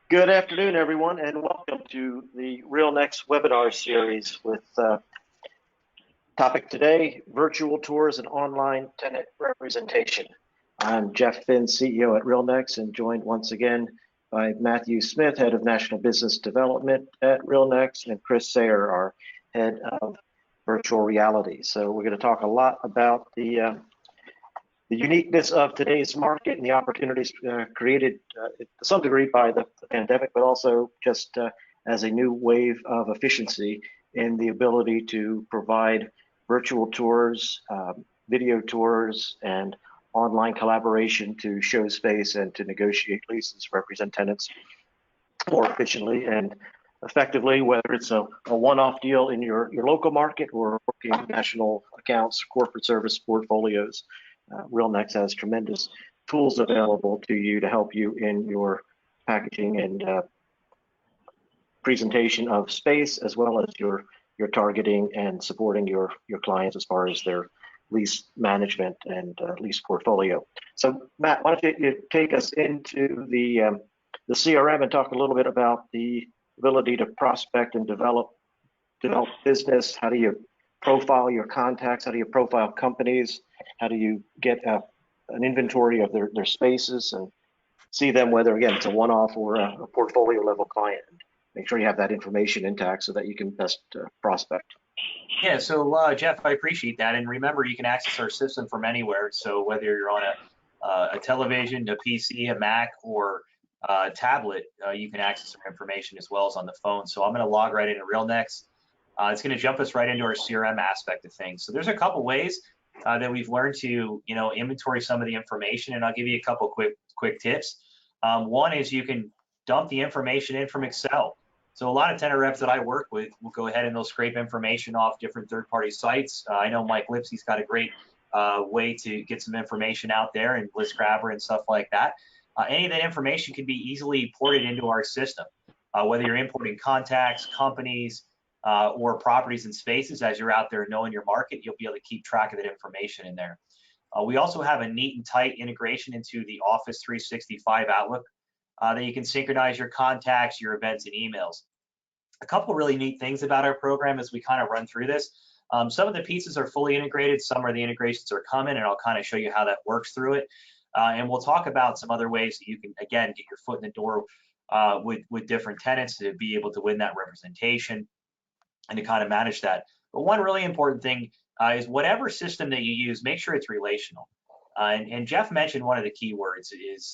Good afternoon, everyone, and welcome to the RealNex webinar series with topic today, virtual tours and online tenant representation. I'm Jeff Finn, CEO at RealNex, and joined once again by Matthew Smith, Head of National Business Development at RealNex, and Chris Sayer, our Head of Virtual Reality. So we're going to talk a lot about the uniqueness of today's market and the opportunities created to some degree by the pandemic, but also just as a new wave of efficiency in the ability to provide virtual tours, video tours, and online collaboration to show space and to negotiate leases, represent tenants more efficiently and effectively, whether it's a one-off deal in your local market or working national accounts, corporate service portfolios. RealNex has tremendous tools available to you to help you in your packaging and presentation of space, as well as your targeting and supporting your clients as far as their lease management and lease portfolio. So Matt, why don't you take us into the CRM and talk a little bit about the ability to prospect and develop business. How do you profile your contacts? How do you profile companies? How do you get an inventory of their spaces and see them, whether, again, it's a one-off or a portfolio level client? Make sure you have that information intact so that you can best prospect. Yeah, so Jeff, I appreciate that. And remember, you can access our system from anywhere. So whether you're on a television, a PC, a Mac, or a tablet, you can access our information as well as on the phone. So I'm going to log right into RealNex. It's going to jump us right into our CRM aspect of things. So there's a couple ways that we've learned to, inventory some of the information, and I'll give you a couple quick tips. One is you can dump the information in from Excel. So a lot of tenant reps that I work with will go ahead and they'll scrape information off different third-party sites. I know Mike Lipsey's got a great way to get some information out there, and List Grabber and stuff like that. Any of that information can be easily ported into our system, whether you're importing contacts, companies, or properties and spaces. As you're out there knowing your market, you'll be able to keep track of that information in there. We also have a neat and tight integration into the Office 365 Outlook that you can synchronize your contacts, your events, and emails. A couple really neat things about our program as we kind of run through this. Some of the pieces are fully integrated, some of the integrations are coming, and I'll kind of show you how that works through it. And we'll talk about some other ways that you can, again, get your foot in the door with different tenants to be able to win that representation and to kind of manage that. But one really important thing is whatever system that you use, make sure it's relational. And Jeff mentioned one of the key words is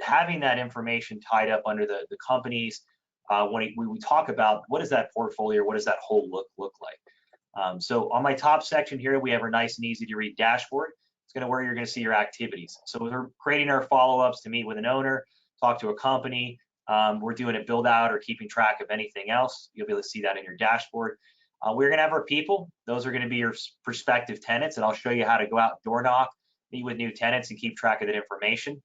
having that information tied up under the companies. When we talk about what is that portfolio, what does that whole look like? So on my top section here, we have our nice and easy to read dashboard. It's going to where you're going to see your activities. So we're creating our follow-ups to meet with an owner, talk to a company. We're doing a build out or keeping track of anything else. You'll be able to see that in your dashboard. We're going to have our people. Those are going to be your prospective tenants, and I'll show you how to go out, door knock, meet with new tenants, and keep track of that information.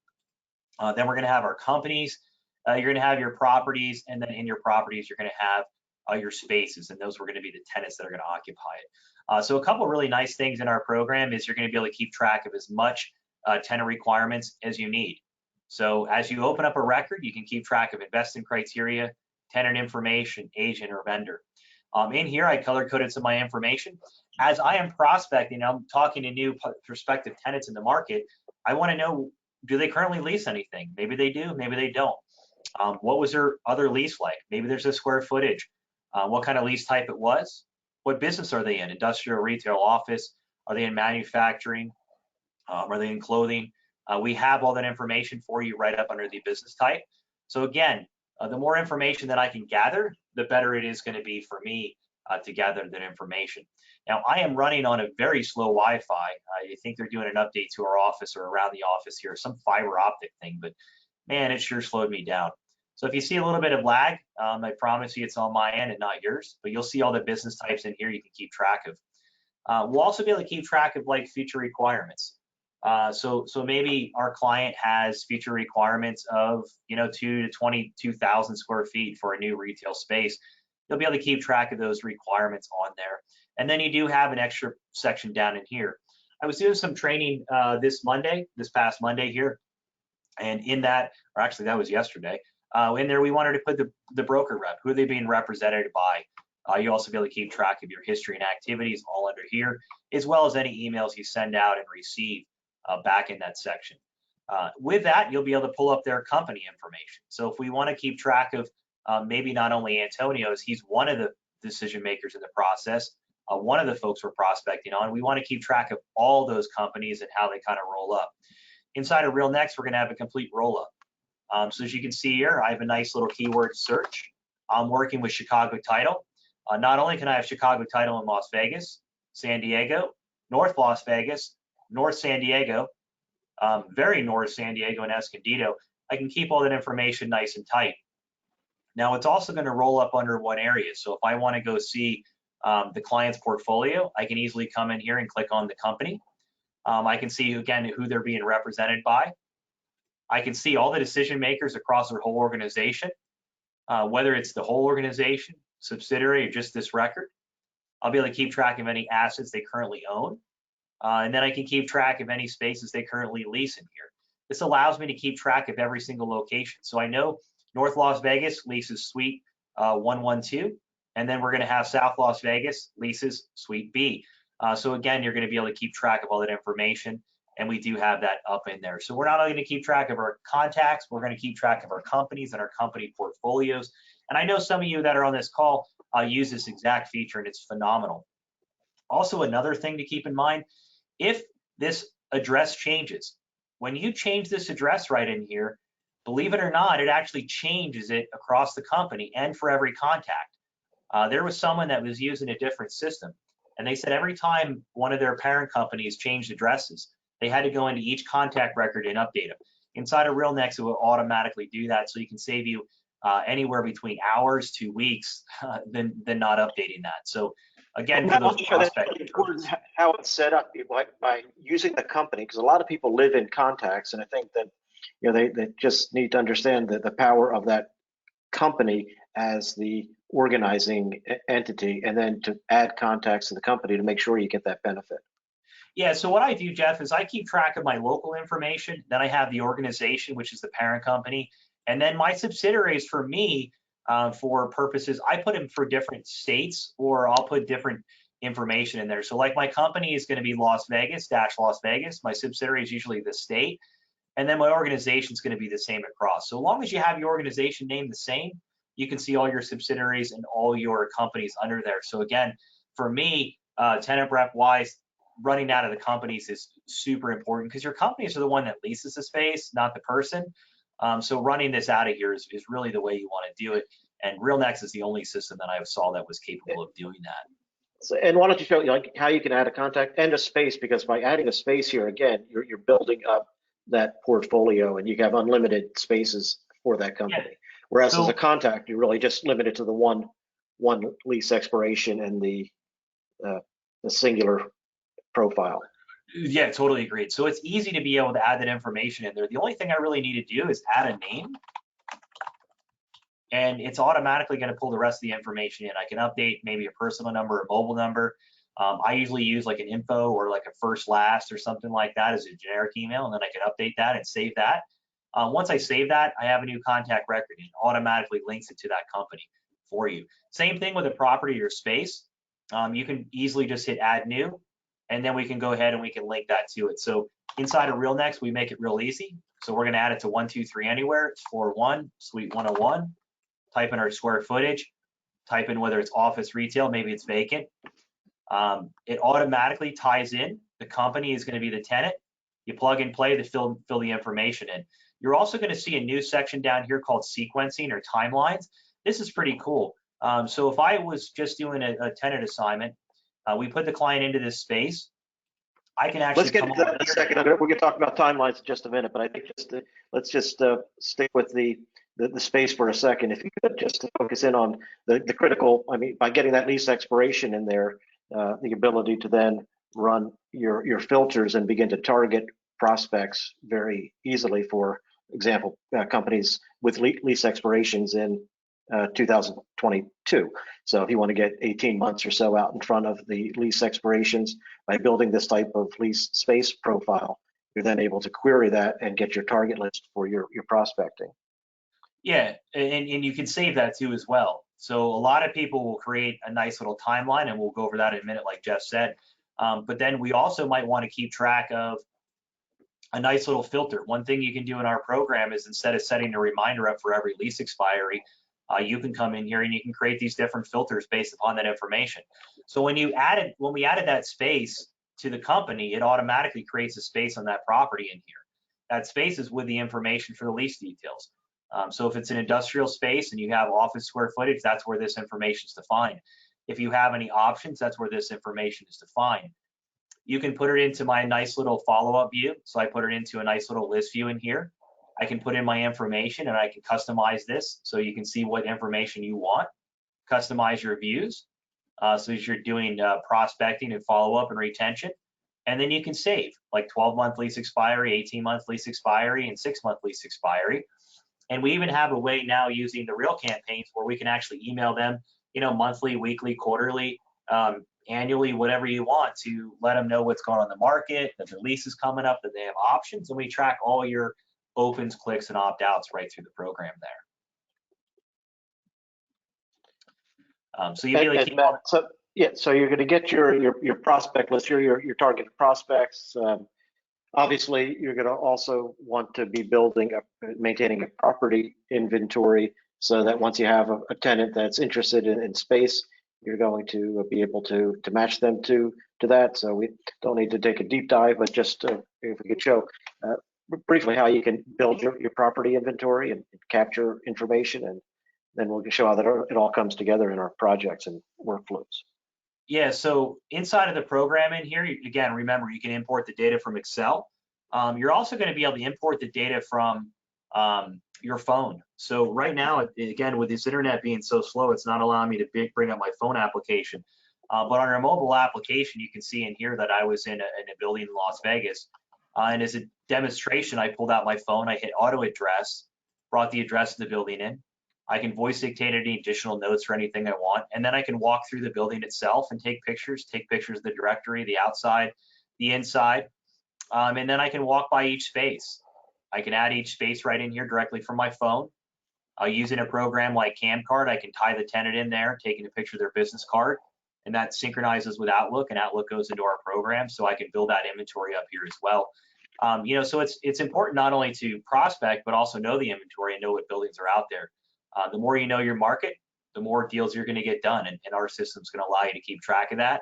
Then we're going to have our companies. You're going to have your properties, and then in your properties, you're going to have your spaces, and those are going to be the tenants that are going to occupy it. So a couple of really nice things in our program is you're going to be able to keep track of as much tenant requirements as you need. So as you open up a record, you can keep track of investment criteria, tenant information, agent, or vendor. In here, I color-coded some of my information. As I am prospecting, I'm talking to new prospective tenants in the market, I want to know, do they currently lease anything? Maybe they do, maybe they don't. What was their other lease like? Maybe there's a square footage. What kind of lease type it was? What business are they in? Industrial, retail, office? Are they in manufacturing? Are they in clothing? We have all that information for you right up under the business type. So again, the more information that I can gather, the better it is going to be for me to gather that information. Now, I am running on a very slow Wi-Fi. I think they're doing an update to our office or around the office here, some fiber optic thing, but man, it sure slowed me down. So if you see a little bit of lag, I promise you it's on my end and not yours, but you'll see all the business types in here you can keep track of. We'll also be able to keep track of like future requirements. So maybe our client has future requirements of 2 to 22,000 square feet for a new retail space. You'll be able to keep track of those requirements on there. And then you do have an extra section down in here. I was doing some training this past Monday here, and in that, or actually that was yesterday, In there, we wanted to put the broker rep, who are they being represented by. You also be able to keep track of your history and activities all under here, as well as any emails you send out and receive back in that section. With that, you'll be able to pull up their company information. So if we want to keep track of maybe not only Antonio's, he's one of the decision makers in the process, one of the folks we're prospecting on. We want to keep track of all those companies and how they kind of roll up. Inside of RealNex, we're going to have a complete roll up. So as you can see here, I have a nice little keyword search. I'm working with Chicago Title. Not only can I have Chicago Title in Las Vegas, San Diego, North Las Vegas, North San Diego, very North San Diego and Escondido, I can keep all that information nice and tight. Now it's also going to roll up under one area. So if I want to go see the client's portfolio, I can easily come in here and click on the company. I can see again who they're being represented by. I can see all the decision makers across their whole organization, whether it's the whole organization, subsidiary, or just this record. I'll be able to keep track of any assets they currently own. And then I can keep track of any spaces they currently lease in here. This allows me to keep track of every single location. So I know North Las Vegas leases Suite 112, and then we're going to have South Las Vegas leases Suite B. So again, you're going to be able to keep track of all that information, and we do have that up in there. So we're not only going to keep track of our contacts, we're going to keep track of our companies and our company portfolios. And I know some of you that are on this call use this exact feature, and it's phenomenal. Also, another thing to keep in mind, if this address changes, when you change this address right in here, believe it or not, it actually changes it across the company and for every contact. There was someone that was using a different system, and they said every time one of their parent companies changed addresses, they had to go into each contact record and update them. Inside of RealNex, it will automatically do that, so you can save you anywhere between hours to weeks than not updating that. So again, for those prospecting purposes, how it's set up by using the company, because a lot of people live in contacts, and I think that they just need to understand the power of that company as the organizing entity, and then to add contacts to the company to make sure you get that benefit. Yeah, so what I do, Jeff, is I keep track of my local information, then I have the organization, which is the parent company, and then my subsidiaries for me, for purposes, I put them for different states, or I'll put different information in there. So like my company is going to be Las Vegas, Las Vegas. My subsidiary is usually the state. And then my organization is going to be the same across. So long as you have your organization name the same, you can see all your subsidiaries and all your companies under there. So again, for me, tenant rep wise, running out of the companies is super important, because your companies are the one that leases the space, not the person. So running this out of here is really the way you want to do it. And RealNex is the only system that I saw that was capable of doing that. So, and why don't you show like how you can add a contact and a space, because by adding a space here, again, you're building up that portfolio, and you have unlimited spaces for that company. Yeah. Whereas as a contact, you're really just limited to the one lease expiration and the singular profile. Yeah, totally agreed. So it's easy to be able to add that information in there. The only thing I really need to do is add a name, and it's automatically going to pull the rest of the information in. I can update maybe a personal number, a mobile number. I usually use like an info or like a first last or something like that as a generic email, and then I can update that and save that. Once I save that, I have a new contact record, and it automatically links it to that company for you. Same thing with a property or space. You can easily just hit add new, and then we can go ahead and we can link that to it. So inside of RealNex, we make it real easy. So we're going to add it to 123 Anywhere. It's floor 1, suite 101. Type in our square footage. Type in whether it's office, retail, maybe it's vacant. It automatically ties in. The company is going to be the tenant. You plug and play to fill the information in. You're also going to see a new section down here called sequencing or timelines. This is pretty cool. So if I was just doing a tenant assignment, we put the client into this space. I can actually let's get into that in a second. We're going to talk about timelines in just a minute, but I think let's just stick with the space for a second. If you could just focus in on the critical, I mean, by getting that lease expiration in there, the ability to then run your filters and begin to target prospects very easily. For example, companies with lease expirations in 2022. So if you want to get 18 months or so out in front of the lease expirations, by building this type of lease space profile, you're then able to query that and get your target list for your prospecting. Yeah, and you can save that too as well. So a lot of people will create a nice little timeline, and we'll go over that in a minute, like Jeff said. But then we also might want to keep track of a nice little filter. One thing you can do in our program is instead of setting a reminder up for every lease expiry, you can come in here and you can create these different filters based upon that information. So when we added that space to the company, it automatically creates a space on that property in here. That space is with the information for the lease details. So if it's an industrial space and you have office square footage, that's where this information is defined. If you have any options, that's where this information is defined. You can put it into my nice little follow-up view. So I put it into a nice little list view in here. I can put in my information and I can customize this so you can see what information you want, customize your views. So as you're doing prospecting and follow-up and retention, and then you can save like 12-month lease expiry, 18-month lease expiry, and 6-month lease expiry. And we even have a way now using the Real campaigns where we can actually email them, monthly, weekly, quarterly, annually, whatever you want, to let them know what's going on in the market, that the lease is coming up, that they have options, and we track all your opens, clicks, and opt-outs right through the program there. So you really keep Matt, so you're going to get your prospect list, your target prospects. Obviously, you're going to also want to be maintaining a property inventory so that once you have a tenant that's interested in space, you're going to be able to match them to that. So we don't need to take a deep dive, but just if we could show briefly how you can build your property inventory and capture information, and then we'll show how that it all comes together in our projects and workflows. Yeah, so inside of the program in here, again, remember, you can import the data from Excel. You're also going to be able to import the data from your phone. So right now, again, with this internet being so slow, it's not allowing me to bring up my phone application. But on our mobile application, you can see in here that I was in a building in Las Vegas. And as a demonstration, I pulled out my phone, I hit auto address, brought the address of the building in. I can voice dictate any additional notes or anything I want. And then I can walk through the building itself and take pictures of the directory, the outside, the inside. And then I can walk by each space. I can add each space right in here directly from my phone. Using a program like CamCard, I can tie the tenant in there, taking a picture of their business card, and that synchronizes with Outlook, and Outlook goes into our program, so I can build that inventory up here as well. So it's important not only to prospect, but also know the inventory and know what buildings are out there. The more you know your market, the more deals you're going to get done, and our system's going to allow you to keep track of that.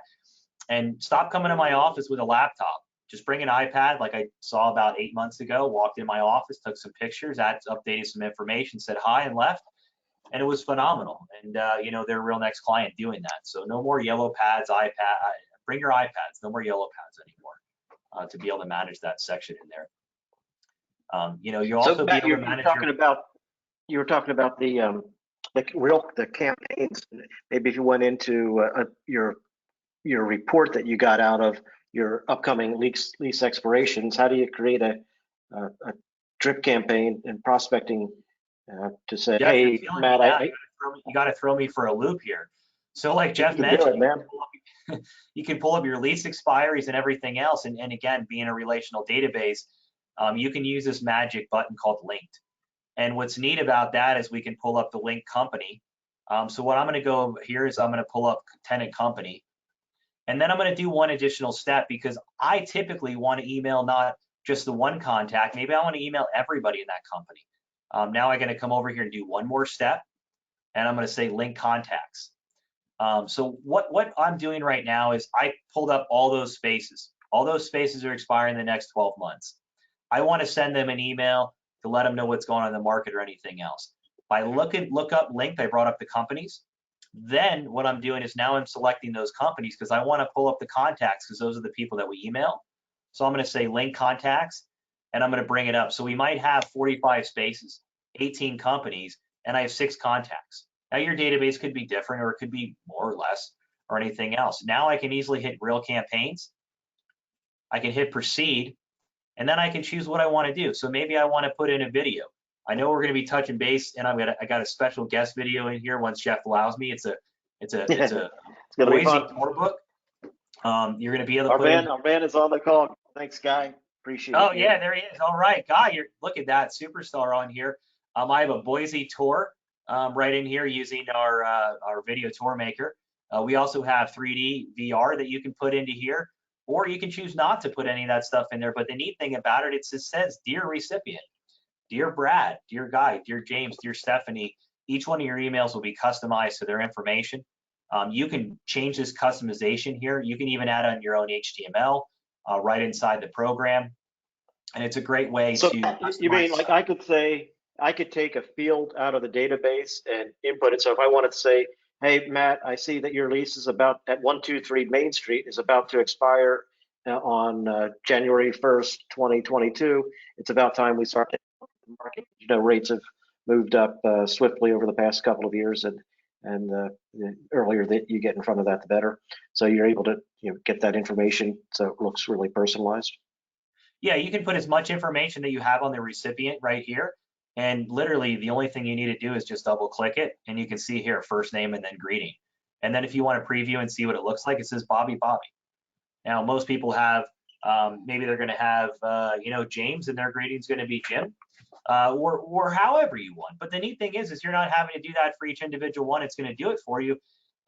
And stop coming to my office with a laptop. Just bring an iPad, like I saw about 8 months ago. Walked in my office, took some pictures, updated some information, said hi, and left. And it was phenomenal. And they're a RealNex client doing that. So no more yellow pads, iPad. Bring your iPads. No more yellow pads anymore to be able to manage that section in there. You also be able to manage you were talking about the campaigns. Maybe if you went into your report that you got out of your upcoming lease expirations, how do you create a drip campaign and prospecting to say, Jeff, hey, Matt, you got to throw me for a loop here. So like Jeff mentioned, you can pull up your lease expiries and everything else. And again, being a relational database, you can use this magic button called linked. And what's neat about that is we can pull up the linked company. So what I'm going to go here is I'm going to pull up tenant company. And then I'm going to do one additional step, because I typically want to email not just the one contact. Maybe I want to email everybody in that company. Now I'm going to come over here and do one more step, and I'm going to say link contacts. So what I'm doing right now is I pulled up all those spaces. All those spaces are expiring in the next 12 months. I want to send them an email to let them know what's going on in the market or anything else. If I look up linked, I brought up the companies. Then what I'm doing is now I'm selecting those companies because I want to pull up the contacts, because those are the people that we email. So I'm going to say link contacts, and I'm going to bring it up. So we might have 45 spaces, 18 companies, and I have 6 contacts. Now your database could be different, or it could be more or less, or anything else. Now I can easily hit Real Campaigns. I can hit Proceed, and then I can choose what I want to do. So maybe I want to put in a video. I know we're going to be touching base, and I got a special guest video in here once Jeff allows me. It's a Boise tour book. You're going to be able to our man is on the call. Thanks, Guy. Appreciate it. Oh yeah, there he is. All right, Guy, look at that superstar on here. I have a Boise tour right in here using our video tour maker. We also have 3D VR that you can put into here, or you can choose not to put any of that stuff in there. But the neat thing about it, it just says, dear recipient, dear Brad, dear Guy, dear James, dear Stephanie, each one of your emails will be customized to their information. You can change this customization here. You can even add on your own HTML right inside the program. And it's a great way So to you mean customize. like I could say, I could take a field out of the database and input it. So if I wanted to say, hey, Matt, I see that your lease is about at 123 Main Street is about to expire on January 1st, 2022. It's about time we start the market. You know, rates have moved up swiftly over the past couple of years, and the earlier that you get in front of that, the better. So you're able to get that information so it looks really personalized. Yeah, you can put as much information that you have on the recipient right here. And literally the only thing you need to do is just double click it, and you can see here first name and then greeting. And then if you want to preview and see what it looks like, it says Bobby. Now, most people have, maybe they're going to have, James, and their greeting's going to be Jim, or however you want. But the neat thing is you're not having to do that for each individual one. It's going to do it for you.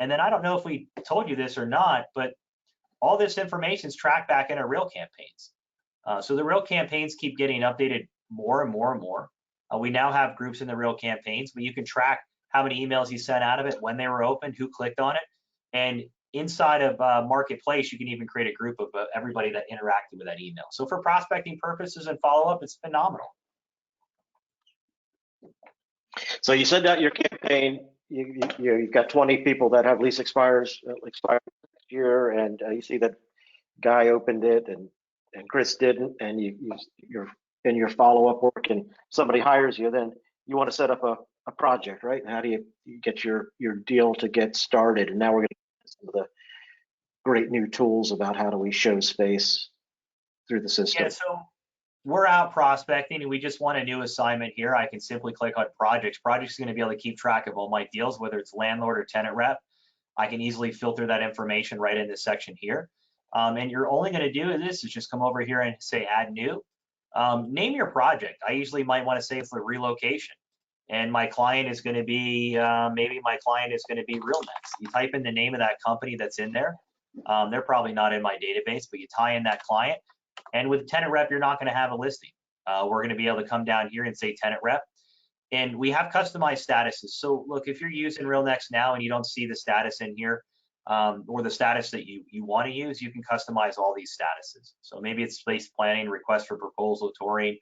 And then I don't know if we told you this or not, but all this information is tracked back in our real campaigns. So the real campaigns keep getting updated more and more and more. We now have groups in the real campaigns, but you can track how many emails you sent out of it, when they were opened, who clicked on it. And inside of Marketplace, you can even create a group of everybody that interacted with that email. So for prospecting purposes and follow-up, it's phenomenal. So you send out your campaign, you've got 20 people that have lease expires next year, and you see that Guy opened it and Chris didn't, and you're in your follow-up work and somebody hires you, then you want to set up a project, right? And how do you get your deal to get started? And now we're going to get some of the great new tools about how do we show space through the system. Yeah, so we're out prospecting and we just want a new assignment here. I can simply click on projects. Projects is going to be able to keep track of all my deals, whether it's landlord or tenant rep. I can easily filter that information right in this section here. And you're only going to do this is just come over here and say add new. Name your project. I usually might want to say for relocation. And my client is going to be, maybe my client is going to be RealNex. You type in the name of that company that's in there. They're probably not in my database, but you tie in that client. And with tenant rep, you're not going to have a listing. We're going to be able to come down here and say tenant rep. And we have customized statuses. So look, if you're using RealNex now and you don't see the status in here, or the status that you want to use, you can customize all these statuses. So maybe it's space planning, request for proposal, touring.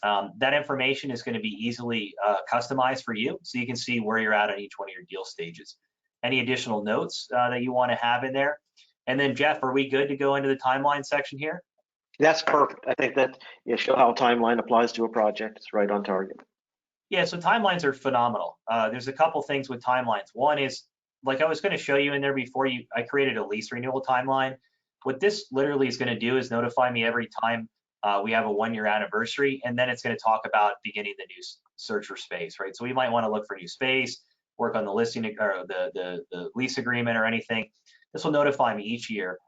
That information is going to be easily customized for you, so you can see where you're at on each one of your deal stages. Any additional notes that you want to have in there? And then Jeff, are we good to go into the timeline section here? That's perfect. I think that show how a timeline applies to a project. It's right on target. Yeah, so timelines are phenomenal. There's a couple things with timelines. One is, like I was going to show you in there before, I created a lease renewal timeline. What this literally is going to do is notify me every time we have a 1-year anniversary, and then it's going to talk about beginning the new search for space, right? So we might want to look for new space, work on the listing or the lease agreement or anything. This will notify me each year,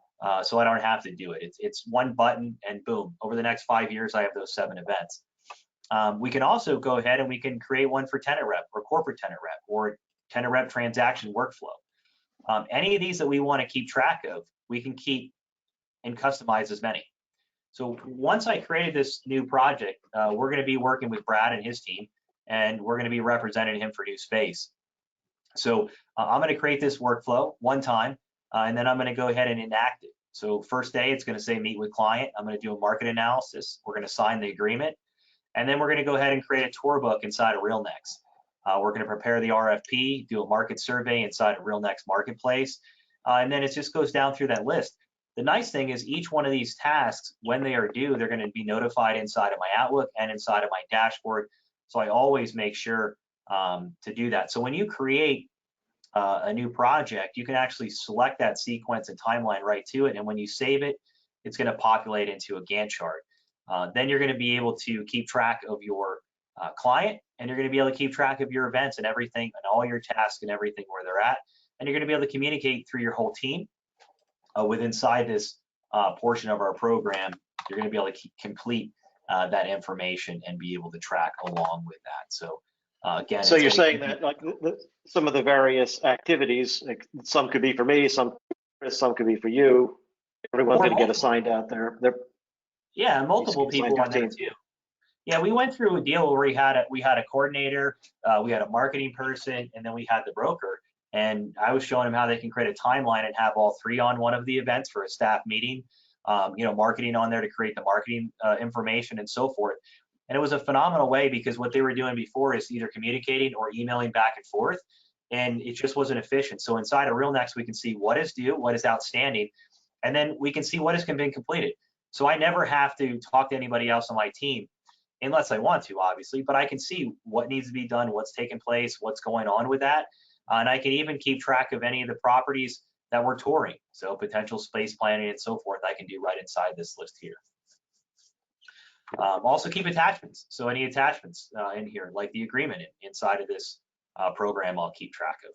so I don't have to do it. It's one button and boom, over the next 5 years, I have those 7 events. We can also go ahead and we can create one for tenant rep or corporate tenant rep or tenant rep transaction workflow. Any of these that we want to keep track of, we can keep and customize as many. So once I created this new project, we're going to be working with Brad and his team, and we're going to be representing him for new space. So I'm going to create this workflow one time, and then I'm going to go ahead and enact it. So first day, it's going to say meet with client. I'm going to do a market analysis. We're going to sign the agreement. And then we're going to go ahead and create a tour book inside of RealNex. We're going to prepare the RFP, do a market survey inside of RealNex Marketplace. And then it just goes down through that list. The nice thing is each one of these tasks, when they are due, they're going to be notified inside of my Outlook and inside of my dashboard. So I always make sure to do that. So when you create a new project, you can actually select that sequence and timeline right to it. And when you save it, it's going to populate into a Gantt chart. Then you're going to be able to keep track of your client, and you're going to be able to keep track of your events and everything and all your tasks and everything where they're at. And you're going to be able to communicate through your whole team with inside this portion of our program. You're going to be able to complete that information and be able to track along with that. So again, So it's you're going to saying keep you. that like some of the various activities, like some could be for me, some could be for you. Everyone's Or going to get multiple. assigned out there. They're Yeah, multiple assigned people to a on there team. too. Yeah, we went through a deal where we had a coordinator, we had a marketing person, and then we had the broker. And I was showing them how they can create a timeline and have all three on one of the events for a staff meeting. Marketing on there to create the marketing information and so forth. And it was a phenomenal way because what they were doing before is either communicating or emailing back and forth, and it just wasn't efficient. So inside of RealNex, we can see what is due, what is outstanding, and then we can see what has been completed. So I never have to talk to anybody else on my team unless I want to, obviously, but I can see what needs to be done, what's taking place, what's going on with that. And I can even keep track of any of the properties that we're touring. So potential space planning and so forth, I can do right inside this list here. Also keep attachments. So any attachments in here, like the agreement inside of this program, I'll keep track of.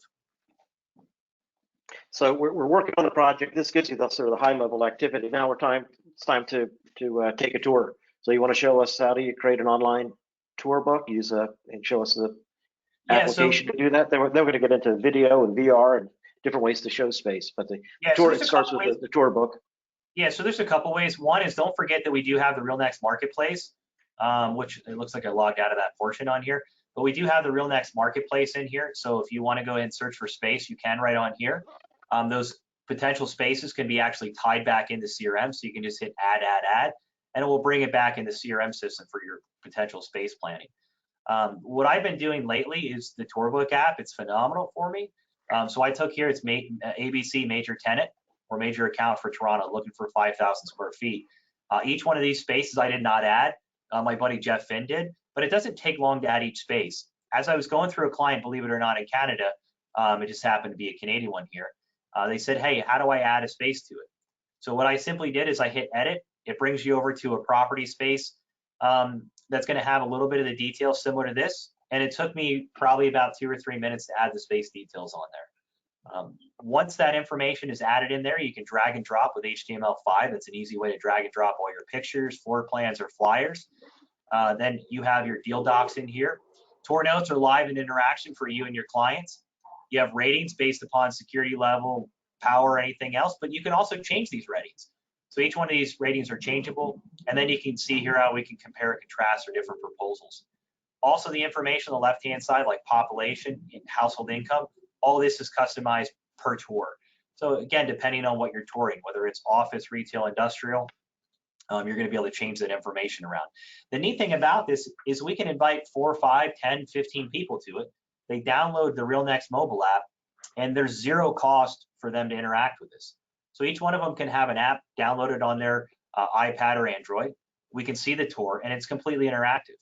So we're working on a project. This gives you the sort of the high level activity. Now it's time to take a tour. So you want to show us how do you create an online tour book? And show us the Yeah, so application to do that. Then we're going to get into video and VR and different ways to show space. But the yeah, so tour, there's it a starts couple with ways. the tour book. Yeah, so there's a couple ways. One is don't forget that we do have the RealNex marketplace, which it looks like I logged out of that portion on here, but we do have the RealNex marketplace in here. So if you want to go ahead and search for space, you can right on here. Those potential spaces can be actually tied back into CRM, so you can just hit add, and it will bring it back in the CRM system for your potential space planning. What I've been doing lately is the Tourbook app. It's phenomenal for me. So I took here, it's ABC Major Tenant or Major Account for Toronto, looking for 5,000 square feet. Each one of these spaces I did not add. My buddy Jeff Finn did, but it doesn't take long to add each space. As I was going through a client, believe it or not, in Canada, it just happened to be a Canadian one here. They said, hey, how do I add a space to it? So what I simply did is I hit edit. It brings you over to a property space that's going to have a little bit of the details similar to this. And it took me probably about 2 or 3 minutes to add the space details on there. Once that information is added in there, you can drag and drop with HTML5. That's an easy way to drag and drop all your pictures, floor plans, or flyers. Then you have your deal docs in here. Tour notes are live in interaction for you and your clients. You have ratings based upon security level, power, anything else, but you can also change these ratings. So each one of these ratings are changeable, and then you can see here how we can compare and contrast our different proposals. Also, the information on the left-hand side, like population and household income, all this is customized per tour. So again, depending on what you're touring, whether it's office, retail, industrial, you're going to be able to change that information around. The neat thing about this is we can invite 4, 5, 10, 15 people to it. They download the RealNex mobile app, and there's zero cost for them to interact with this. So each one of them can have an app downloaded on their iPad or Android. We can see the tour, and it's completely interactive.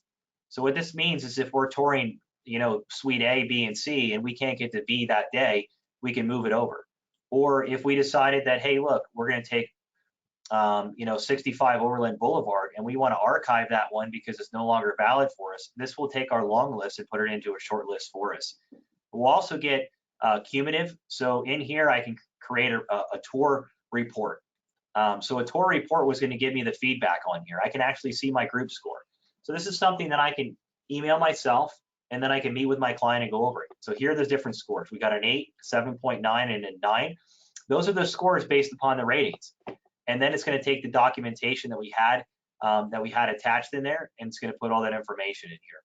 So what this means is if we're touring, suite A, B, and C, and we can't get to B that day, we can move it over. Or if we decided that, hey, look, we're going to take 65 Overland Boulevard, and we want to archive that one because it's no longer valid for us, this will take our long list and put it into a short list for us. We'll also get cumulative. So in here, I can create a tour report. So a tour report was going to give me the feedback on here. I can actually see my group score. So this is something that I can email myself, and then I can meet with my client and go over it. So here are the different scores. We got an 8, 7.9, and a 9. Those are the scores based upon the ratings. And then it's going to take the documentation that we had attached in there, and it's going to put all that information in here.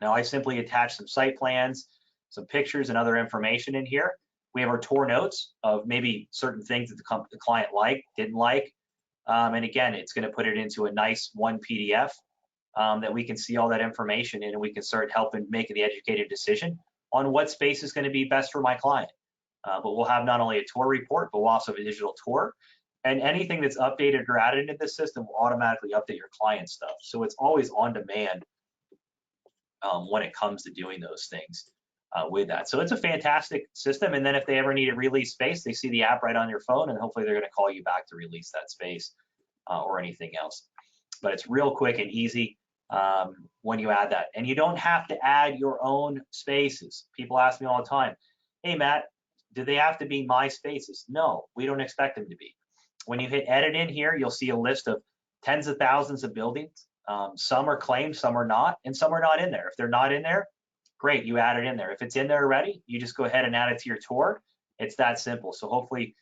Now I simply attach some site plans, some pictures, and other information in here. We have our tour notes of maybe certain things that the client liked, didn't like. And again, it's going to put it into a nice one PDF that we can see all that information in, and we can start helping make the educated decision on what space is going to be best for my client. But we'll have not only a tour report, but we'll also have a digital tour. And anything that's updated or added into the system will automatically update your client stuff. So it's always on demand when it comes to doing those things with that. So it's a fantastic system. And then if they ever need a release space, they see the app right on your phone, and hopefully they're going to call you back to release that space or anything else. But it's real quick and easy when you add that. And you don't have to add your own spaces. People ask me all the time, hey, Matt, do they have to be my spaces? No, we don't expect them to be. When you hit edit in here, you'll see a list of tens of thousands of buildings. Some are claimed, some are not, and some are not in there. If they're not in there, great, you add it in there. If it's in there already, you just go ahead and add it to your tour. It's that simple. So hopefully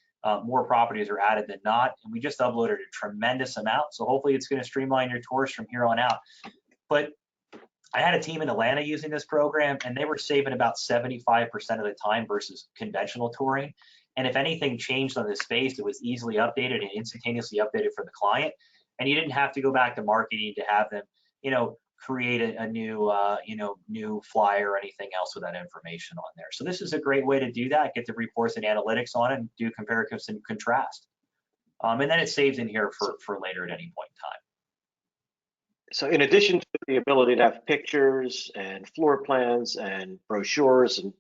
more properties are added than not. And we just uploaded a tremendous amount. So hopefully it's going to streamline your tours from here on out. But I had a team in Atlanta using this program, and they were saving about 75% of the time versus conventional touring. And if anything changed on the space, it was easily updated and instantaneously updated for the client. And you didn't have to go back to marketing to have them, create a new, new flyer or anything else with that information on there. So this is a great way to do that, get the reports and analytics on it, and do comparatives and contrast. And then it's saved in here for later at any point in time. So in addition to the ability to have pictures and floor plans and brochures and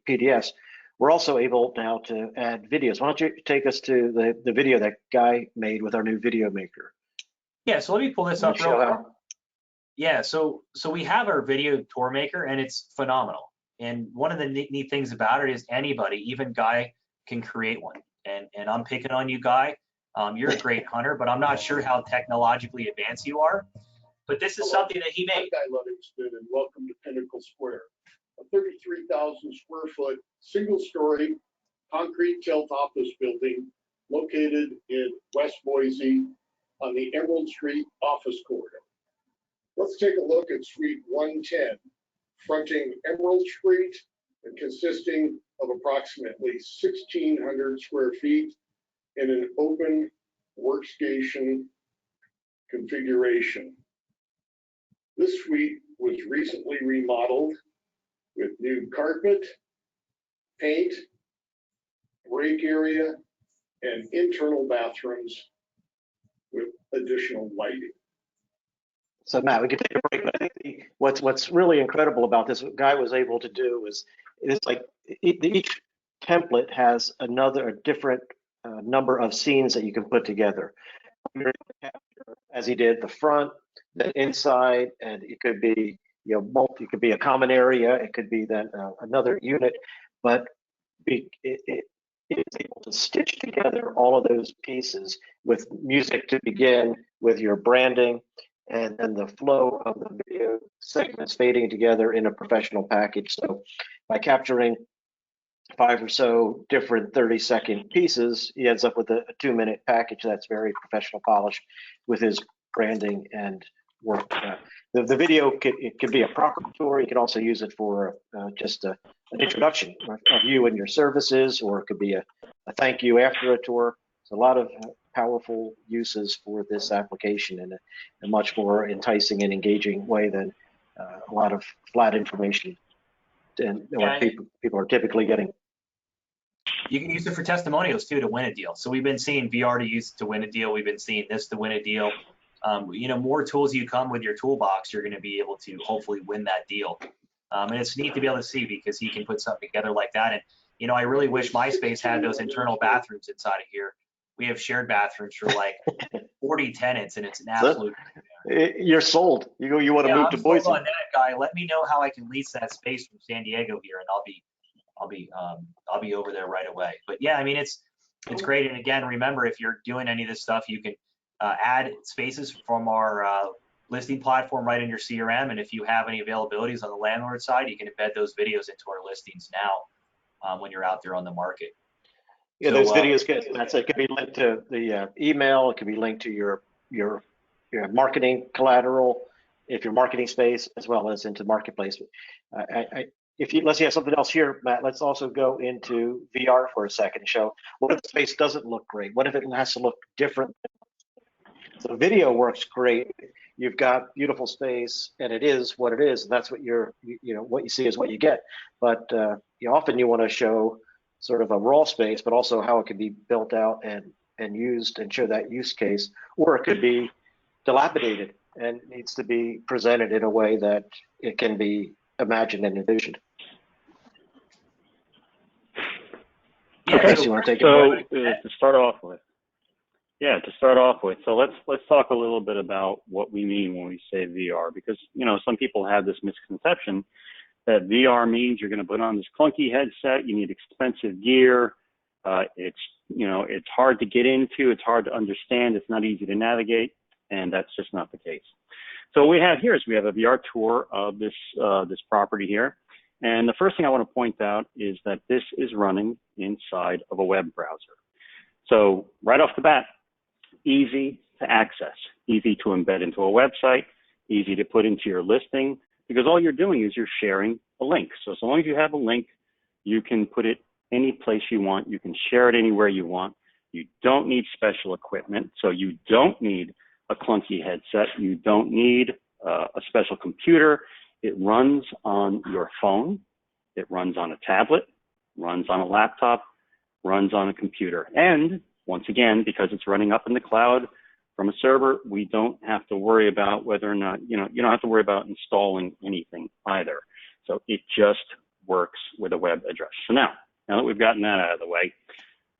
PDFs, we're also able now to add videos. Why don't you take us to the video that Guy made with our new video maker? Yeah, so let me pull this up real quick. Yeah, so we have our video tour maker, and it's phenomenal. And one of the neat things about it is anybody, even Guy, can create one. And I'm picking on you, Guy. You're a great hunter, but I'm not sure how technologically advanced you are. But this is something that he made. Guy Livingston, and welcome to Pinnacle Square, a 33,000 square foot, single story, concrete tilt office building located in West Boise on the Emerald Street office corridor. Let's take a look at Suite 110, fronting Emerald Street and consisting of approximately 1,600 square feet in an open workstation configuration. This suite was recently remodeled with new carpet, paint, break area, and internal bathrooms with additional lighting. So Matt, we can take a break. But I think what's really incredible about this, what Guy was able to do is, it's like each template has a different number of scenes that you can put together. As he did the front, the inside, and it could be it could be a common area, it could be then another unit, but it is able to stitch together all of those pieces with music to begin, with your branding, and then the flow of the video segments fading together in a professional package. So by capturing 5 or so different 30-second pieces, he ends up with a 2-minute package that's very professional polished with his branding and work. The video could be a proper tour. You could also use it for just an introduction of you and your services, or it could be a thank you after a tour. It's a lot of powerful uses for this application in a much more enticing and engaging way than a lot of flat information and what people are typically getting. You can use it for testimonials too to win a deal. So we've been seeing VR to use to win a deal. We've been seeing this to win a deal. More tools you come with your toolbox, you're going to be able to hopefully win that deal. And it's neat to be able to see, because you can put something together like that. And I really wish my space had those internal bathrooms inside of here. We have shared bathrooms for like 40 tenants, and it's an absolute. You're sold. You want to move to Boise? Sold on that, Guy. Let me know how I can lease that space from San Diego here, and I'll be over there right away. But yeah, I mean, it's great. And again, remember, if you're doing any of this stuff, you can add spaces from our listing platform right in your CRM. And if you have any availabilities on the landlord side, you can embed those videos into our listings now when you're out there on the market. Yeah, those videos it could be linked to the email. It could be linked to your marketing collateral, if your marketing space, as well as into marketplace. Let's have something else here, Matt. Let's also go into VR for a second and show what if the space doesn't look great? What if it has to look different? So video works great. You've got beautiful space, and it is what it is. And that's what what you see is what you get. But often you want to show sort of a raw space, but also how it can be built out and used, and show that use case. Or it could be dilapidated and needs to be presented in a way that it can be imagined and envisioned. Okay, you want to take to start off with, so let's talk a little bit about what we mean when we say VR, because some people have this misconception that VR means you're going to put on this clunky headset, you need expensive gear, it's hard to get into, it's hard to understand, it's not easy to navigate, and that's just not the case. So what we have here is we have a VR tour of this, this property here. And the first thing I want to point out is that this is running inside of a web browser. So right off the bat, easy to access, easy to embed into a website, easy to put into your listing, because all you're doing is you're sharing a link. So as long as you have a link, you can put it any place you want. You can share it anywhere you want. You don't need special equipment. So you don't need a clunky headset. You don't need a special computer. It runs on your phone. It runs on a tablet, runs on a laptop, runs on a computer. And once again, because it's running up in the cloud from a server, we don't have to worry about whether or not, you don't have to worry about installing anything either. So it just works with a web address. So now that we've gotten that out of the way,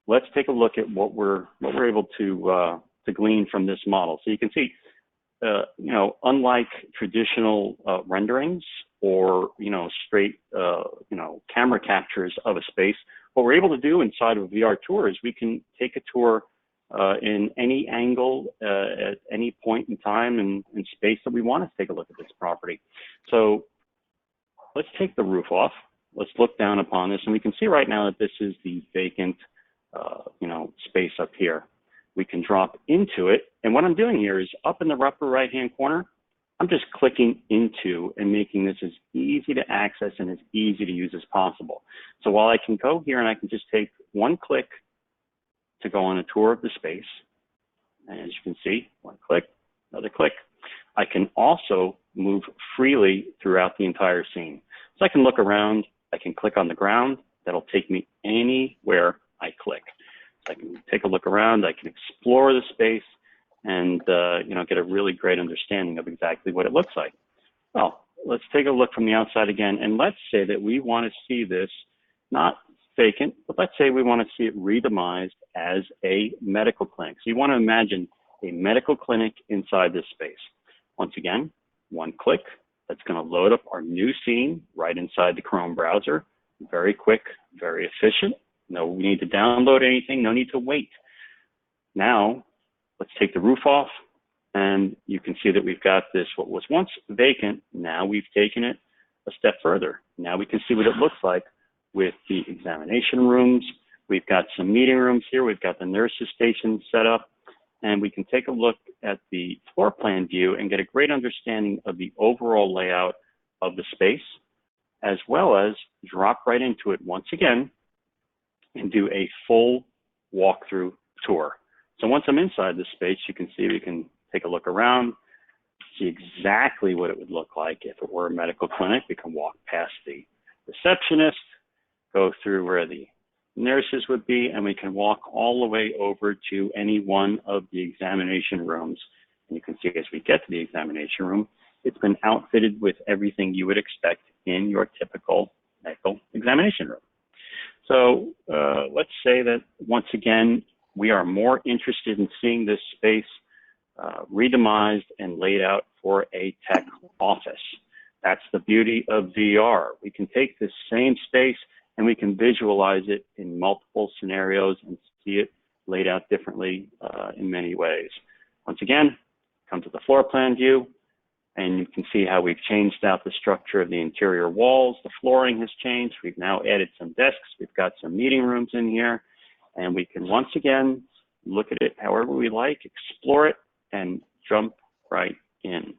let's take a look at what we're able to glean from this model. So you can see, unlike traditional renderings or straight camera captures of a space, what we're able to do inside of a VR tour is we can take a tour in any angle at any point in time and space that we want to take a look at this property. So let's take the roof off. Let's look down upon this, and we can see right now that this is the vacant space up here. We can drop into it, and what I'm doing here is up in the upper right-hand corner, I'm just clicking into and making this as easy to access and as easy to use as possible. So while I can go here and I can just take one click to go on a tour of the space, and as you can see, one click, another click, I can also move freely throughout the entire scene. So I can look around, I can click on the ground, that'll take me anywhere I click. So I can take a look around, I can explore the space, and get a really great understanding of exactly what it looks like. Well, let's take a look from the outside again, and let's say that we want to see this not vacant, but let's say we want to see it redemised as a medical clinic. So you want to imagine a medical clinic inside this space. Once again, one click, that's going to load up our new scene right inside the Chrome browser. Very quick, very efficient. No need to download anything, no need to wait. Now, let's take the roof off, and you can see that we've got this, what was once vacant, now we've taken it a step further. Now we can see what it looks like with the examination rooms. We've got some meeting rooms here. We've got the nurses station set up, and we can take a look at the floor plan view and get a great understanding of the overall layout of the space, as well as drop right into it once again and do a full walkthrough tour. So once I'm inside the space, you can see we can take a look around, see exactly what it would look like if it were a medical clinic. We can walk past the receptionist, go through where the nurses would be, and we can walk all the way over to any one of the examination rooms. And you can see as we get to the examination room, it's been outfitted with everything you would expect in your typical medical examination room. So let's say that once again, we are more interested in seeing this space redemised and laid out for a tech office. That's the beauty of VR. We can take this same space and we can visualize it in multiple scenarios and see it laid out differently in many ways. Once again, come to the floor plan view, and you can see how we've changed out the structure of the interior walls. The flooring has changed. We've now added some desks. We've got some meeting rooms in here. And we can once again look at it however we like, explore it, and jump right in.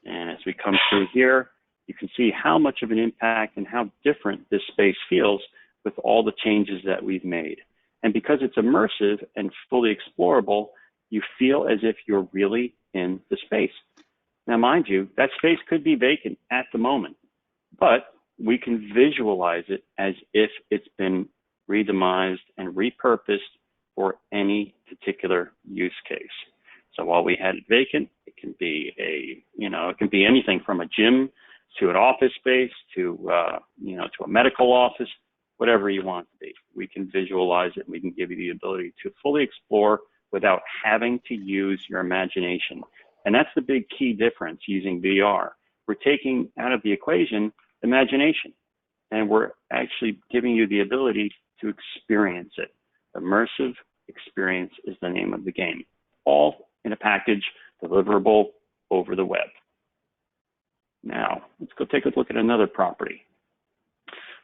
And as we come through here, you can see how much of an impact and how different this space feels with all the changes that we've made. And because it's immersive and fully explorable, you feel as if you're really in the space. Now, mind you, that space could be vacant at the moment, but we can visualize it as if it's been redemised and repurposed for any particular use case. So while we had it vacant, it can be it can be anything from a gym to an office space to to a medical office, whatever you want it to be. We can visualize it and we can give you the ability to fully explore without having to use your imagination. And that's the big key difference using VR. We're taking out of the equation imagination, and we're actually giving you the ability to experience it. Immersive experience is the name of the game. All in a package, deliverable over the web. Now, let's go take a look at another property.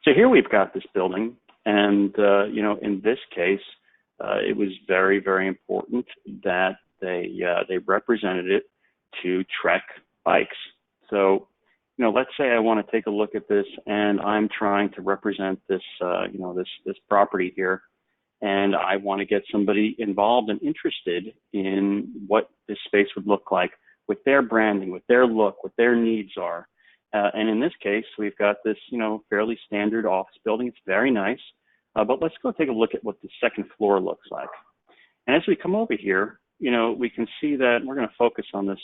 So here we've got this building, and you know, in this case, it was very, very important that they represented it to Trek bikes. So, you know, let's say I want to take a look at this, and I'm trying to represent this, you know, this property here, and I want to get somebody involved and interested in what this space would look like with their branding, with their look, what their needs are. And in this case, we've got this, you know, fairly standard office building. It's very nice, but let's go take a look at what the second floor looks like. And as we come over here, you know, we can see that we're going to focus on this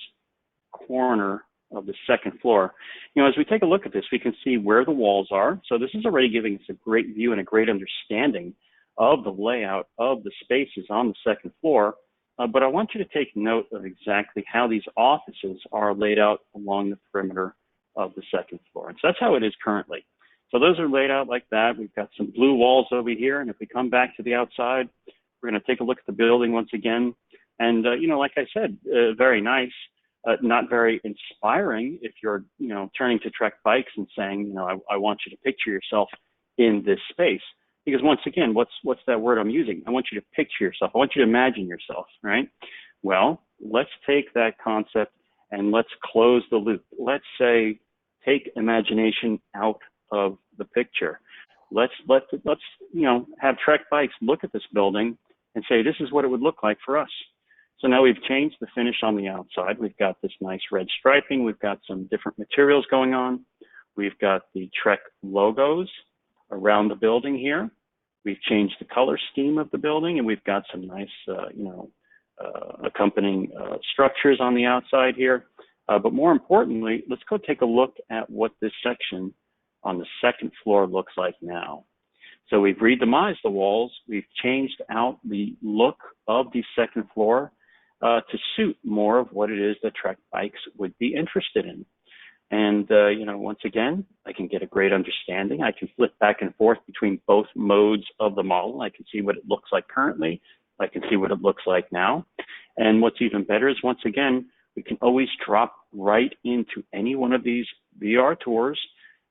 corner of the second floor. You know, as we take a look at this, we can see where the walls are. So this is already giving us a great view and a great understanding of the layout of the spaces on the second floor. But I want you to take note of exactly how these offices are laid out along the perimeter of the second floor. And so that's how it is currently. So those are laid out like that. We've got some blue walls over here. And if we come back to the outside, we're going to take a look at the building once again. And, you know, like I said, very nice, not very inspiring if you're, you know, turning to Trek Bikes and saying, you know, I want you to picture yourself in this space. Because once again, what's that word I'm using? I want you to picture yourself. I want you to imagine yourself, right? Well, let's take that concept and let's close the loop. Let's say, take imagination out of the picture. Let's you know, have Trek Bikes look at this building and say, this is what it would look like for us. So now we've changed the finish on the outside. We've got this nice red striping. We've got some different materials going on. We've got the Trek logos around the building here. We've changed the color scheme of the building, and we've got some nice, you know, accompanying structures on the outside here. But more importantly, let's go take a look at what this section on the second floor looks like now. So we've redemised the walls. We've changed out the look of the second floor to suit more of what it is that Trek Bikes would be interested in. And, you know, once again, I can get a great understanding. I can flip back and forth between both modes of the model. I can see what it looks like currently. I can see what it looks like now. And what's even better is, once again, we can always drop right into any one of these VR tours,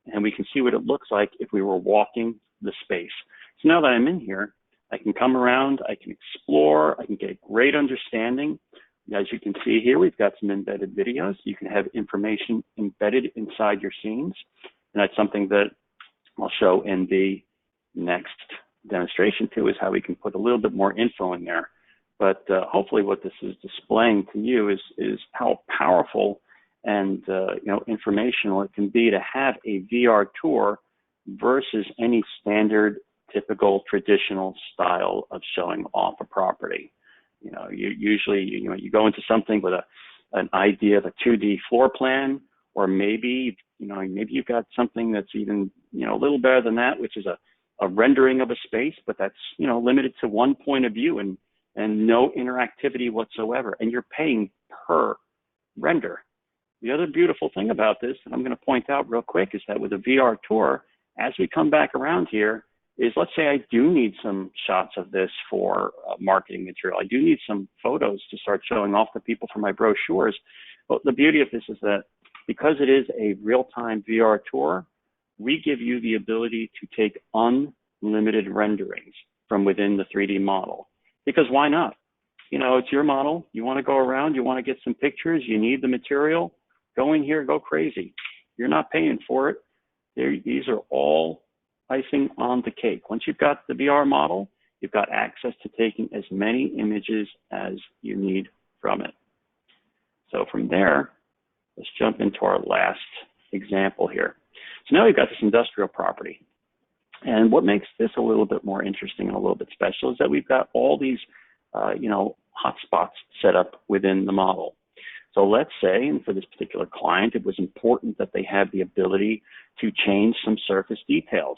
and we can see what it looks like if we were walking the space. So now that I'm in here, I can come around, I can explore, I can get a great understanding. As you can see here, we've got some embedded videos. You can have information embedded inside your scenes. And that's something that I'll show in the next demonstration too, is how we can put a little bit more info in there. But hopefully what this is displaying to you is how powerful and you know, informational it can be to have a VR tour versus any standard, typical, traditional style of showing off a property. You know, you usually, you know, you go into something with an idea of a 2D floor plan, or maybe, you know, maybe you've got something that's even, you know, a little better than that, which is a rendering of a space, but that's, you know, limited to one point of view and no interactivity whatsoever. And you're paying per render. The other beautiful thing about this, and I'm going to point out real quick, is that with a VR tour, as we come back around here, is let's say I do need some shots of this for marketing material. I do need some photos to start showing off to people for my brochures. Well, the beauty of this is that because it is a real-time VR tour, we give you the ability to take unlimited renderings from within the 3D model. Because why not? You know, it's your model. You want to go around, you want to get some pictures, you need the material, go in here, go crazy. You're not paying for it. These are all icing on the cake. Once you've got the VR model, you've got access to taking as many images as you need from it. So from there, let's jump into our last example here. So now we've got this industrial property. And what makes this a little bit more interesting and a little bit special is that we've got all these, you know, hotspots set up within the model. So let's say, and for this particular client, it was important that they have the ability to change some surface details.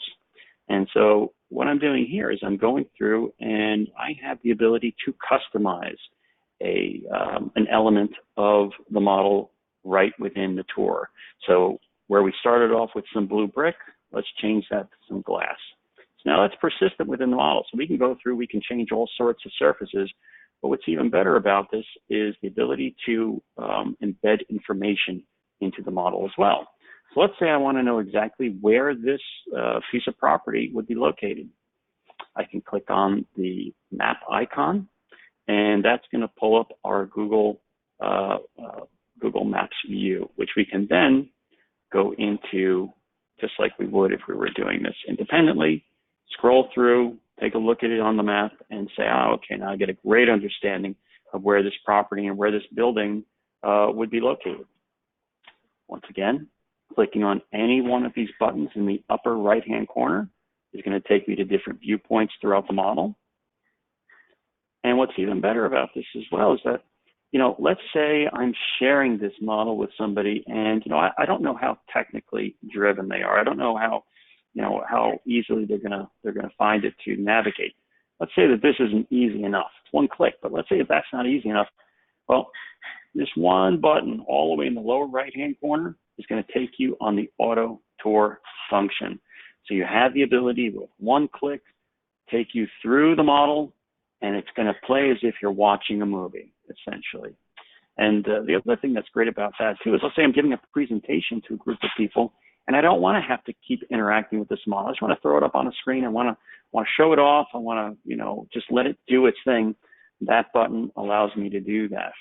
And so what I'm doing here is I'm going through and I have the ability to customize an element of the model right within the tour. So where we started off with some blue brick, let's change that to some glass. So now that's persistent within the model. So we can go through, we can change all sorts of surfaces But what's even better about this is the ability to embed information into the model as well. So let's say I want to know exactly where this piece of property would be located. I can click on the map icon, and that's going to pull up our Google Maps view, which we can then go into just like we would if we were doing this independently, scroll through, take a look at it on the map, and say, oh, okay, now I get a great understanding of where this property and where this building would be located. Once again, clicking on any one of these buttons in the upper right-hand corner is going to take me to different viewpoints throughout the model. And what's even better about this as well is that, you know, let's say I'm sharing this model with somebody, and, you know, I don't know how technically driven they are. I don't know how, you know, how easily they're gonna find it to navigate. Let's say that this isn't easy enough. It's one click, but let's say if that's not easy enough. Well, this one button all the way in the lower right-hand corner is going to take you on the auto tour function. So you have the ability with one click, take you through the model, and it's going to play as if you're watching a movie, essentially. And the other thing that's great about that too is, let's say I'm giving a presentation to a group of people, and I don't want to have to keep interacting with this model. I just want to throw it up on a screen. I want to show it off. I want to, you know, just let it do its thing. That button allows me to do that.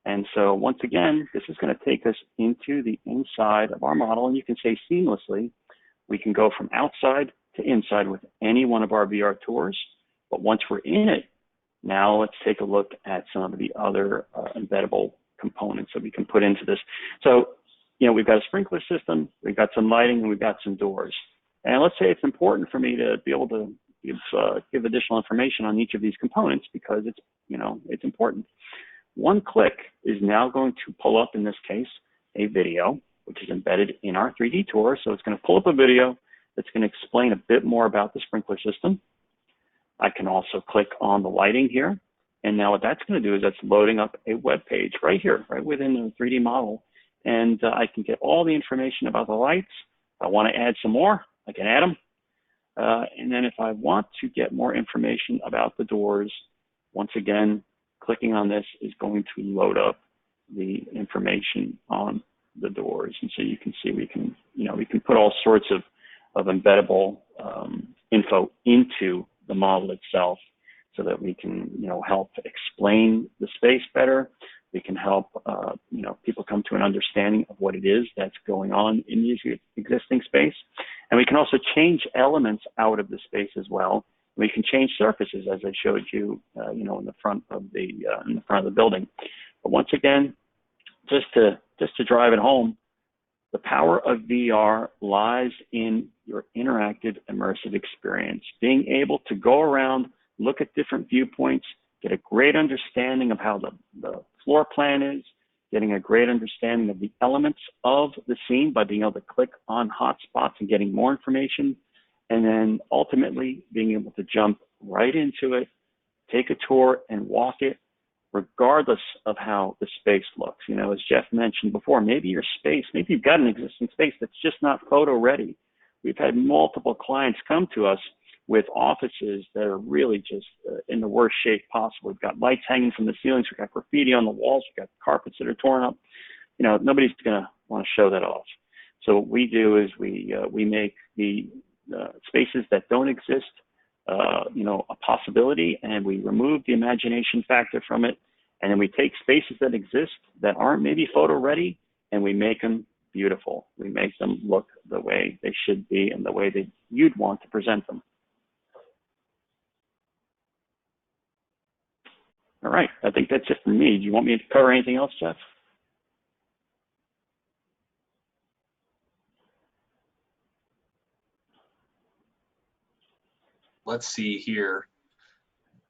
And so once again, this is going to take us into the inside of our model, and you can say seamlessly, we can go from outside to inside with any one of our VR tours. But once we're in it, now let's take a look at some of the other embeddable components that we can put into this. So, you know, we've got a sprinkler system, we've got some lighting, and we've got some doors. And let's say it's important for me to be able to give additional information on each of these components because it's, you know, it's important. One click is now going to pull up, in this case, a video, which is embedded in our 3D tour. So it's going to pull up a video that's going to explain a bit more about the sprinkler system. I can also click on the lighting here. And now what that's going to do is that's loading up a web page right here, right within the 3D model. And I can get all the information about the lights. If I want to add some more, I can add them. And then if I want to get more information about the doors, once again, clicking on this is going to load up the information on the doors. And so you can see we can, you know, we can put all sorts of embeddable info into the model itself so that we can, you know, help explain the space better. We can help, you know, people come to an understanding of what it is that's going on in the existing space. And we can also change elements out of the space as well. We can change surfaces, as I showed you, you know, in the front of the building. But once again, just to drive it home, the power of VR lies in your interactive, immersive experience. Being able to go around, look at different viewpoints, get a great understanding of how the floor plan is, getting a great understanding of the elements of the scene by being able to click on hot spots and getting more information, and then ultimately being able to jump right into it, take a tour and walk it, regardless of how the space looks. You know, as Jeff mentioned before, maybe your space, maybe you've got an existing space that's just not photo ready. We've had multiple clients come to us with offices that are really just in the worst shape possible. We've got lights hanging from the ceilings, we've got graffiti on the walls, we've got carpets that are torn up. You know, nobody's gonna want to show that off. So what we do is we make the spaces that don't exist, you know, a possibility, and we remove the imagination factor from it. And then we take spaces that exist that aren't maybe photo ready, and we make them beautiful. We make them look the way they should be and the way that you'd want to present them. All right, I think that's it for me. Do you want me to cover anything else, Jeff? Let's see here.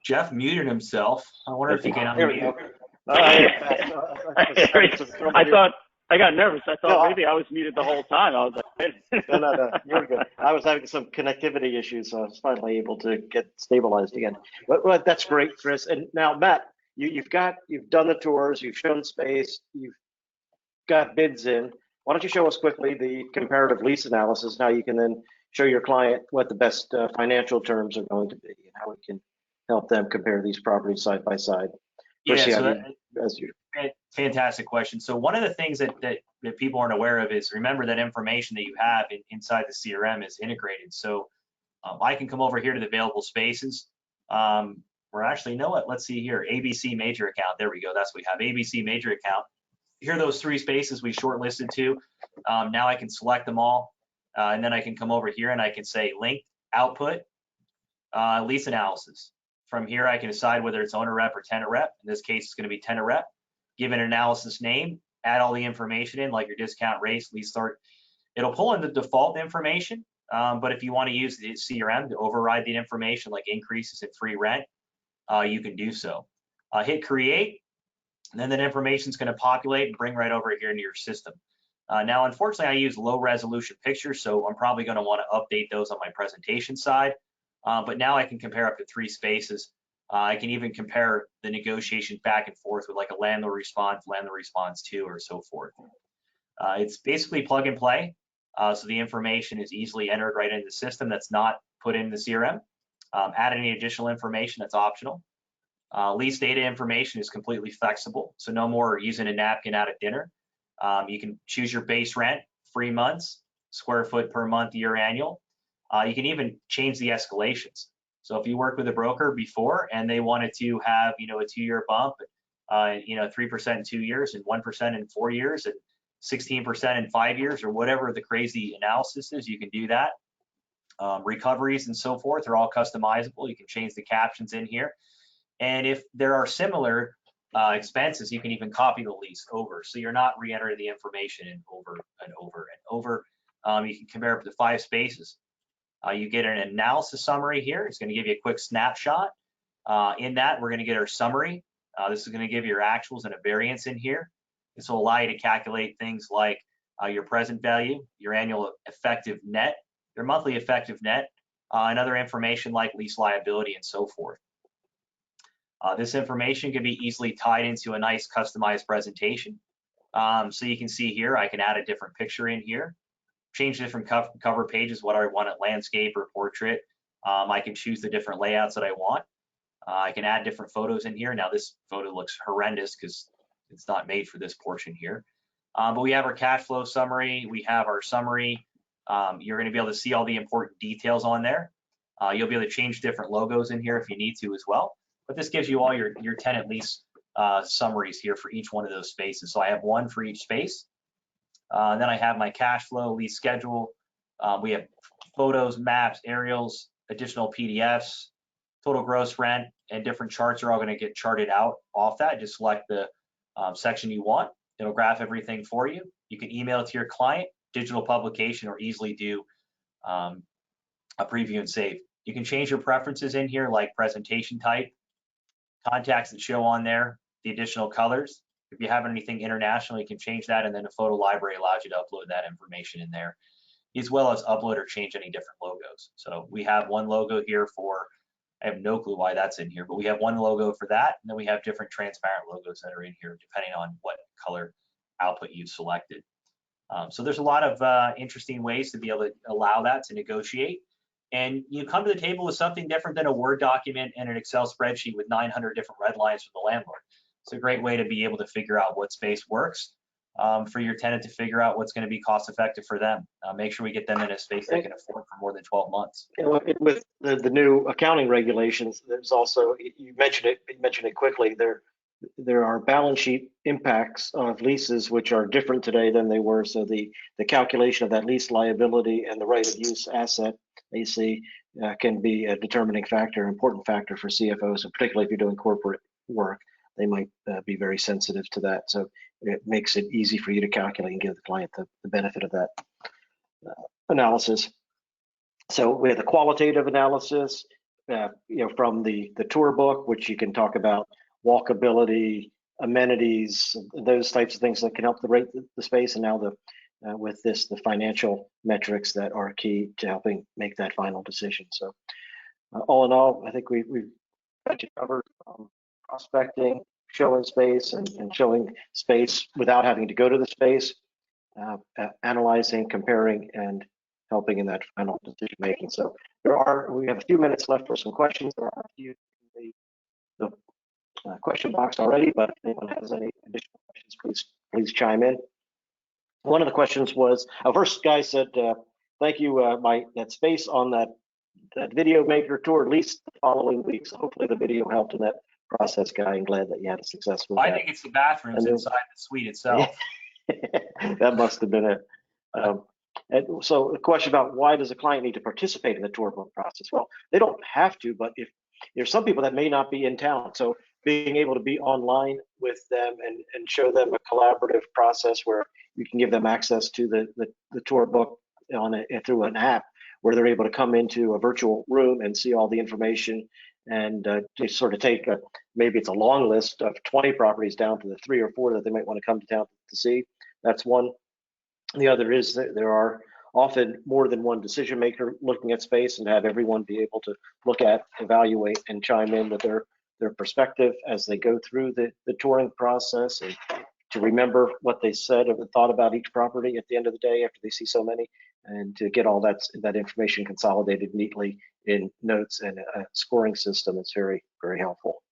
Jeff muted himself. I wonder if he can There we unmute. go. I got nervous. I thought No, maybe I was muted the whole time. I was like, No, you're good. I was having some connectivity issues, so I was finally able to get stabilized again. But that's great, Chris. And now, Matt, you've done the tours, you've shown space, you've got bids in. Why don't you show us quickly the comparative lease analysis? Now you can then show your client what the best financial terms are going to be and how we can help them compare these properties side by side. Yeah, Percy, so fantastic question. So one of the things that people aren't aware of is, remember that information that you have inside the CRM is integrated. So I can come over here to the available spaces. Or actually, you know what? Let's see here. ABC major account. There we go. That's what we have. ABC major account. Here are those 3 spaces we shortlisted to. Now I can select them all. And then I can come over here and I can say link, output, lease analysis. From here, I can decide whether it's owner rep or tenant rep. In this case, it's going to be tenant rep. Give an analysis name, add all the information in, like your discount rates, lease start. It'll pull in the default information. But if you want to use the CRM to override the information, like increases in free rent, you can do so. Hit create, and then that information is going to populate and bring right over here into your system. Now, unfortunately, I use low resolution pictures, so I'm probably going to want to update those on my presentation side. But now I can compare up to 3 spaces. I can even compare the negotiations back and forth with like a landlord response 2, or so forth. It's basically plug and play. So the information is easily entered right into the system. That's not put in the CRM. Add any additional information, that's optional. Lease data information is completely flexible. So no more using a napkin out at dinner. You can choose your base rent, 3 months, square foot per month, year annual. You can even change the escalations. So if you worked with a broker before and they wanted to have, a 2-year bump, 3% in 2 years and 1% in 4 years and 16% in 5 years, or whatever the crazy analysis is, you can do that. Recoveries and so forth are all customizable. You can change the captions in here. And if there are similar expenses, you can even copy the lease over. So you're not re-entering the information in over and over and over. You can compare up to 5 spaces. You get an analysis summary here. It's going to give you a quick snapshot. In that, we're going to get our summary. This is going to give you your actuals and a variance in here. This will allow you to calculate things like your present value, your annual effective net, your monthly effective net, and other information like lease liability and so forth. This information can be easily tied into a nice customized presentation. So you can see here, I can add a different picture in here, change different cover pages, what I want it, landscape or portrait. I can choose the different layouts that I want. I can add different photos in here. Now this photo looks horrendous because it's not made for this portion here. But we have our cash flow summary. We have our summary. You're going to be able to see all the important details on there. You'll be able to change different logos in here if you need to as well. But this gives you all your tenant lease summaries here for each one of those spaces. So I have one for each space. Then I have my cash flow, lease schedule. We have photos, maps, aerials, additional PDFs, total gross rent, and different charts are all going to get charted out off that. Just select the section you want. It'll graph everything for you. You can email it to your client, digital publication, or easily do a preview and save. You can change your preferences in here, like presentation type, contacts that show on there, the additional colors. If you have anything international, you can change that, and then the photo library allows you to upload that information in there, as well as upload or change any different logos. So we have one logo here for, I have no clue why that's in here, but we have one logo for that, and then we have different transparent logos that are in here depending on what color output you've selected. So there's a lot of interesting ways to be able to allow that to negotiate. And you come to the table with something different than a Word document and an Excel spreadsheet with 900 different red lines from the landlord. It's a great way to be able to figure out what space works for your tenant, to figure out what's going to be cost effective for them. Make sure we get them in a space they can afford for more than 12 months. With the new accounting regulations, there's also, you mentioned it quickly, there are balance sheet impacts of leases which are different today than they were. So the calculation of that lease liability and the right of use asset, AC, can be a determining factor, important factor for CFOs, and particularly if you're doing corporate work, they might be very sensitive to that. So it makes it easy for you to calculate and give the client the benefit of that analysis. So we have the qualitative analysis, from the tour book, which you can talk about walkability, amenities, those types of things that can help to rate the space. And now with this, the financial metrics that are key to helping make that final decision. So all in all, I think we've covered prospecting, showing space, and showing space without having to go to the space, analyzing, comparing, and helping in that final decision making. So we have a few minutes left for some questions. There are a few in the question box already, but if anyone has any additional questions, please chime in. One of the questions was, first guy said, thank you, that space on that video maker tour, at least the following week. So hopefully the video helped in that process, guy. I'm glad that you had a successful. I think it's the bathrooms inside the suite itself. That must have been it. And so the question about why does a client need to participate in the tour book process? Well, they don't have to, but if there's some people that may not be in town, so being able to be online with them and show them a collaborative process where you can give them access to the tour book through an app where they're able to come into a virtual room and see all the information and to sort of take maybe it's a long list of 20 properties down to the 3 or 4 that they might want to come to town to see. That's one. The other is that there are often more than one decision maker looking at space, and have everyone be able to look at, evaluate, and chime in with their perspective as they go through the touring process, and to remember what they said or thought about each property at the end of the day after they see so many, and to get all that information consolidated neatly in notes and a scoring system. It's very, very helpful.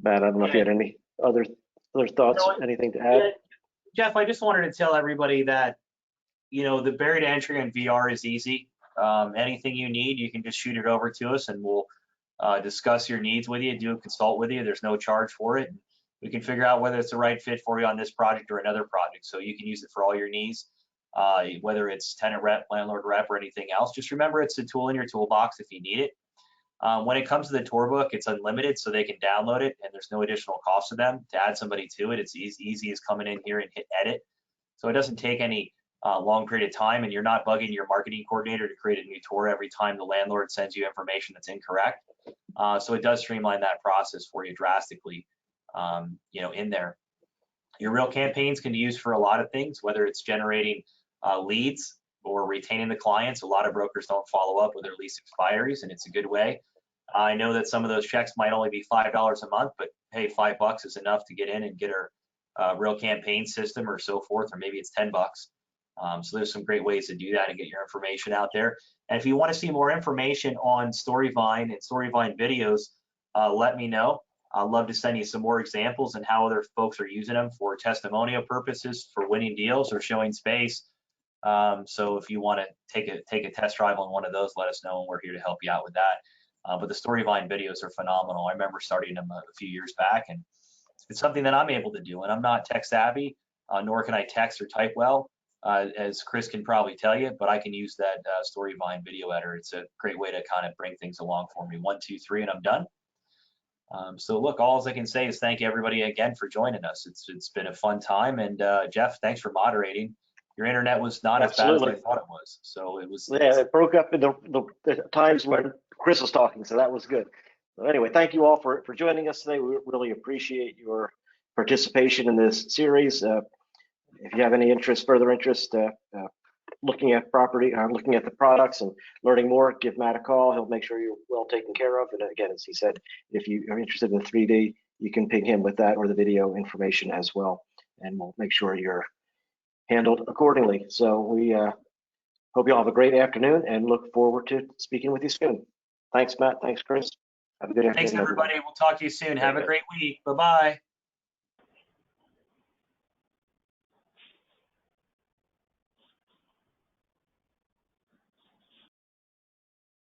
Matt, I don't know if you had any other thoughts, anything to add? Yeah, Jeff, I just wanted to tell everybody that, the barrier to entry on VR is easy. Anything you need, you can just shoot it over to us and we'll discuss your needs with you, do a consult with you. There's no charge for it. We can figure out whether it's the right fit for you on this project or another project. So you can use it for all your needs, whether it's tenant rep, landlord rep, or anything else. Just remember, it's a tool in your toolbox if you need it. When it comes to the tour book, it's unlimited, so they can download it, and there's no additional cost to them. To add somebody to it, it's easy as coming in here and hit edit. So it doesn't take any long period of time, and you're not bugging your marketing coordinator to create a new tour every time the landlord sends you information that's incorrect. So it does streamline that process for you drastically, in there. Your real campaigns can be used for a lot of things, whether it's generating leads or retaining the clients. A lot of brokers don't follow up with their lease expiries, and it's a good way. I know that some of those checks might only be $5 a month, but hey, $5 is enough to get in and get our real campaign system or so forth, or maybe it's $10. So there's some great ways to do that and get your information out there. And if you want to see more information on Storyvine and Storyvine videos, let me know. I'd love to send you some more examples and how other folks are using them for testimonial purposes, for winning deals or showing space. So if you want to take a test drive on one of those, let us know, and we're here to help you out with that. But the Storyvine videos are phenomenal. I remember starting them a few years back, and it's something that I'm able to do. And I'm not tech savvy, nor can I text or type well, as Chris can probably tell you, but I can use that Storyvine video editor. It's a great way to kind of bring things along for me. 1, 2, 3, and I'm done. So look, all I can say is thank you everybody again for joining us. It's been a fun time, and Jeff, thanks for moderating. Your internet was not Absolutely. as bad as I thought it was. So it was. Yeah, it broke up in the times when Chris was talking, so that was good. So anyway, thank you all for joining us today. We really appreciate your participation in this series. If you have any further interest, looking at property, looking at the products and learning more, give Matt a call. He'll make sure you're well taken care of. And again, as he said, if you are interested in 3D, you can ping him with that or the video information as well, and we'll make sure you're handled accordingly. So we hope you all have a great afternoon and look forward to speaking with you soon. Thanks, Matt. Thanks, Chris. Have a good afternoon. Thanks, everybody. We'll talk to you soon. Have a great week. Bye-bye.